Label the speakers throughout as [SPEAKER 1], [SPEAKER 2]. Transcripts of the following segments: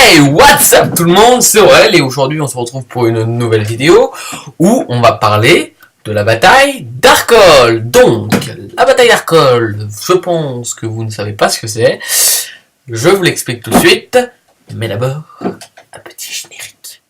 [SPEAKER 1] Hey, what's up tout le monde, c'est Aurel et aujourd'hui on se retrouve pour une nouvelle vidéo où on va parler de la bataille d'Arcole. Donc, la bataille d'Arcole, je pense que vous ne savez pas ce que c'est, je vous l'explique tout de suite, mais d'abord, un petit générique.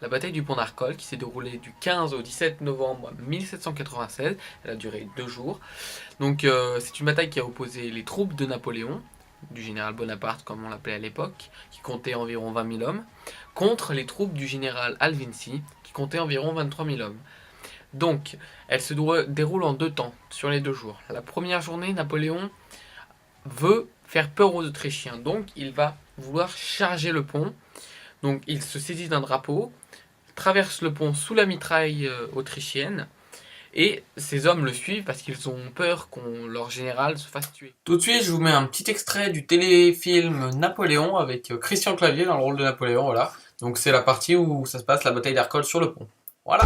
[SPEAKER 1] La bataille du pont d'Arcole qui s'est déroulée du 15 au 17 novembre 1796, elle a duré 2 jours. Donc c'est une bataille qui a opposé les troupes de Napoléon, du général Bonaparte comme on l'appelait à l'époque, qui comptait environ 20 000 hommes, contre les troupes du général Alvinci, qui comptait environ 23 000 hommes. Donc elle se déroule en 2 temps, sur les 2 jours. La première journée, Napoléon veut faire peur aux Autrichiens, donc il va vouloir charger le pont. Donc il se saisit d'un drapeau, traverse le pont sous la mitraille autrichienne, et ces hommes le suivent parce qu'ils ont peur qu'on leur général se fasse tuer. Tout de suite, je vous mets un petit extrait du téléfilm Napoléon avec Christian Clavier dans le rôle de Napoléon, voilà. Donc c'est la partie où ça se passe, la bataille d'Arcole sur le pont. Voilà.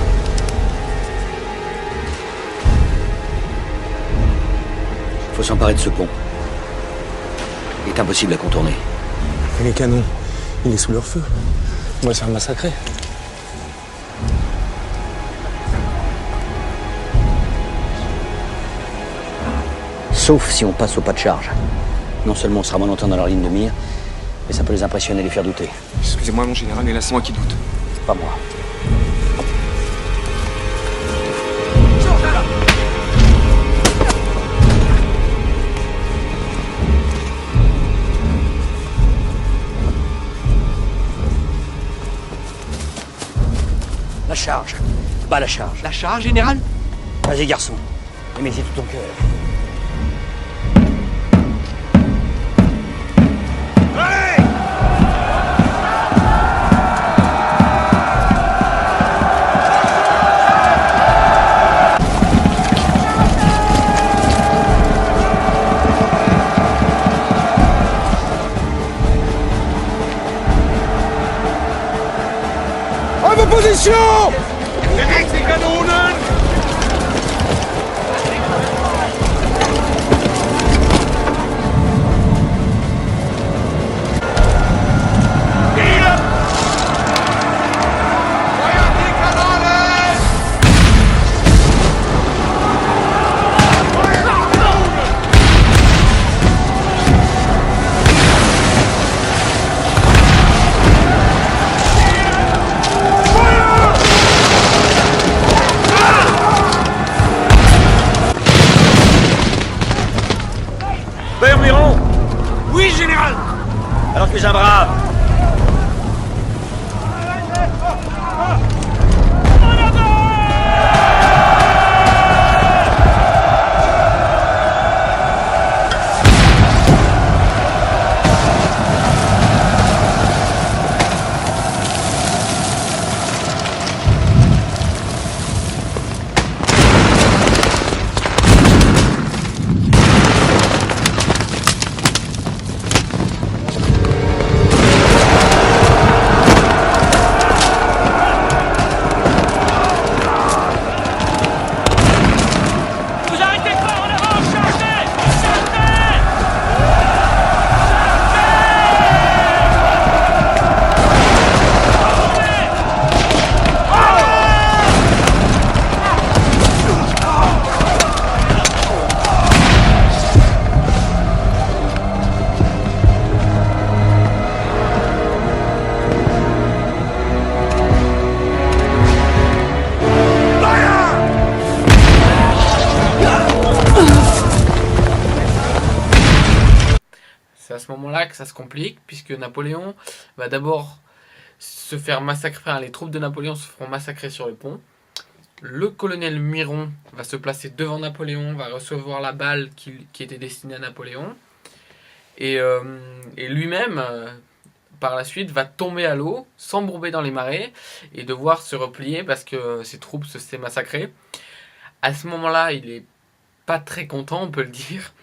[SPEAKER 2] Faut s'emparer de ce pont. Il est impossible à contourner.
[SPEAKER 3] Et les canons, il est sous leur feu. On va se faire massacrer.
[SPEAKER 2] Sauf si on passe au pas de charge. Non seulement on sera moins longtemps dans leur ligne de mire, mais ça peut les impressionner et les faire douter.
[SPEAKER 3] Excusez-moi, mon général, mais là, c'est moi qui doute.
[SPEAKER 2] Pas moi. La charge. Pas la charge.
[SPEAKER 4] La charge, général?
[SPEAKER 2] Vas-y, garçon. Et mets-y tout ton cœur.
[SPEAKER 3] À vos positions!
[SPEAKER 4] Direkt die Kanonen! Feuert die Kanonen! Feuert die Kanonen!
[SPEAKER 5] Père Miron,
[SPEAKER 4] Oui, général!
[SPEAKER 5] alors que j'ai un brave.
[SPEAKER 4] Vous arrêtez pas, en avant, chargez! Chargez!
[SPEAKER 1] C'est à ce moment-là que ça se complique, puisque Napoléon va d'abord se faire massacrer, enfin, les troupes de Napoléon se feront massacrer sur le pont. le colonel Muiron va se placer devant Napoléon, va recevoir la balle qui était destinée à Napoléon. Et lui-même, par la suite, va tomber à l'eau, s'embourber dans les marais et devoir se replier parce que ses troupes se sont massacrées. À ce moment-là, il est pas très content, on peut le dire.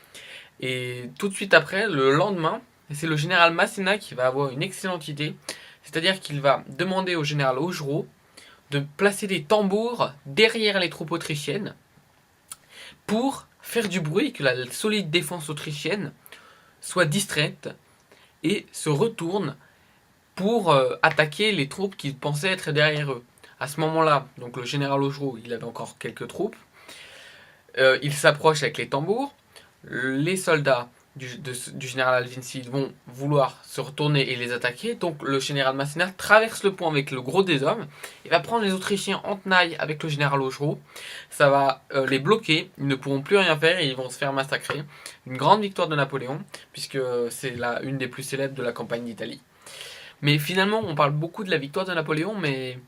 [SPEAKER 1] Et tout de suite après, le lendemain, c'est le général Masséna qui va avoir une excellente idée. C'est-à-dire qu'il va demander au général Augereau de placer des tambours derrière les troupes autrichiennes pour faire du bruit, que la solide défense autrichienne soit distraite et se retourne pour attaquer les troupes qui pensaient être derrière eux. À ce moment-là, donc le général Augereau, il avait encore quelques troupes. Il s'approche avec les tambours. Les soldats du général Alvincide vont vouloir se retourner et les attaquer. Donc le général Masséna traverse le pont avec le gros des hommes. Il va prendre les Autrichiens en tenaille avec le général Augereau. Ça va les bloquer. Ils ne pourront plus rien faire et ils vont se faire massacrer. Une grande victoire de Napoléon, puisque c'est une des plus célèbres de la campagne d'Italie. Mais finalement, on parle beaucoup de la victoire de Napoléon, mais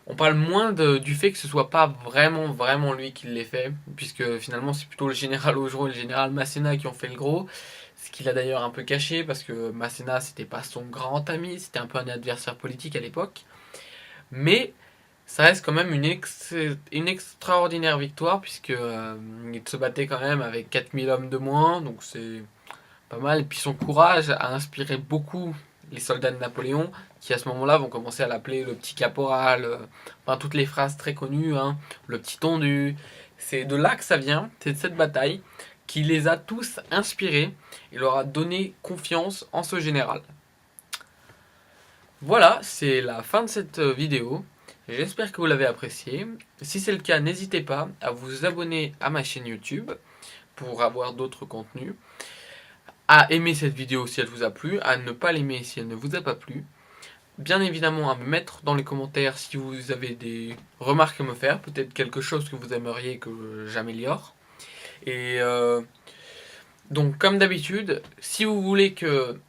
[SPEAKER 1] on parle moins du fait que ce soit pas vraiment lui qui l'ait fait, puisque finalement c'est plutôt le général Augereau et le général Masséna qui ont fait le gros, ce qu'il a d'ailleurs un peu caché, parce que Masséna c'était pas son grand ami, c'était un peu un adversaire politique à l'époque, mais ça reste quand même une extraordinaire victoire, puisque il se battait quand même avec 4000 hommes de moins, donc c'est pas mal, et puis son courage a inspiré beaucoup les soldats de Napoléon, qui à ce moment-là vont commencer à l'appeler le petit caporal, enfin toutes les phrases très connues, hein, le petit tondu. C'est de là que ça vient, c'est de cette bataille qui les a tous inspirés et leur a donné confiance en ce général. Voilà, c'est la fin de cette vidéo. J'espère que vous l'avez appréciée. Si c'est le cas, n'hésitez pas à vous abonner à ma chaîne YouTube pour avoir d'autres contenus, à aimer cette vidéo si elle vous a plu, à ne pas l'aimer si elle ne vous a pas plu. Bien évidemment à me mettre dans les commentaires si vous avez des remarques à me faire, peut-être quelque chose que vous aimeriez que j'améliore. Et donc comme d'habitude, si vous voulez que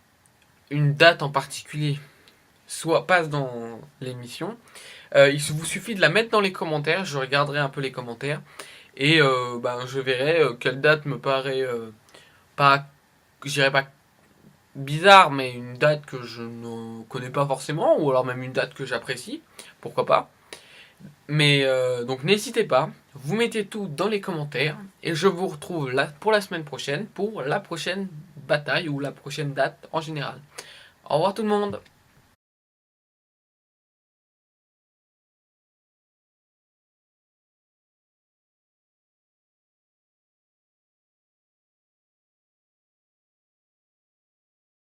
[SPEAKER 1] une date en particulier passe dans l'émission, il vous suffit de la mettre dans les commentaires, je regarderai un peu les commentaires et je verrai quelle date me paraît pas, je dirais pas bizarre, mais une date que je ne connais pas forcément, ou alors même une date que j'apprécie, pourquoi pas. Mais donc n'hésitez pas, vous mettez tout dans les commentaires, et je vous retrouve là pour la semaine prochaine, pour la prochaine bataille, ou la prochaine date en général. Au revoir tout le monde!